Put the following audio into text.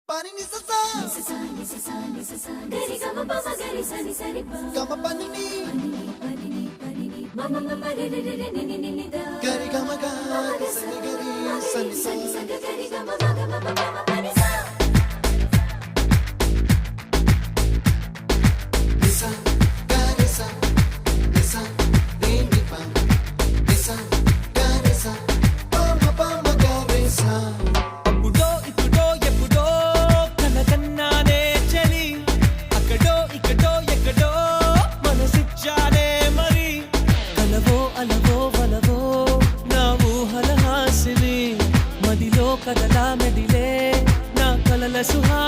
Pani ni sa sa gari gama pa gari sa ni sa ni pa gama pani ni mama mama re re re ni ni ni da gari gama ga sa ni gari sa ni sa gari gama ga mama mama pani sa nisa gari sa nisa ni ni pa nisa gari sa mama mama gari sa కదలా మెదిలే నా కలల సుహా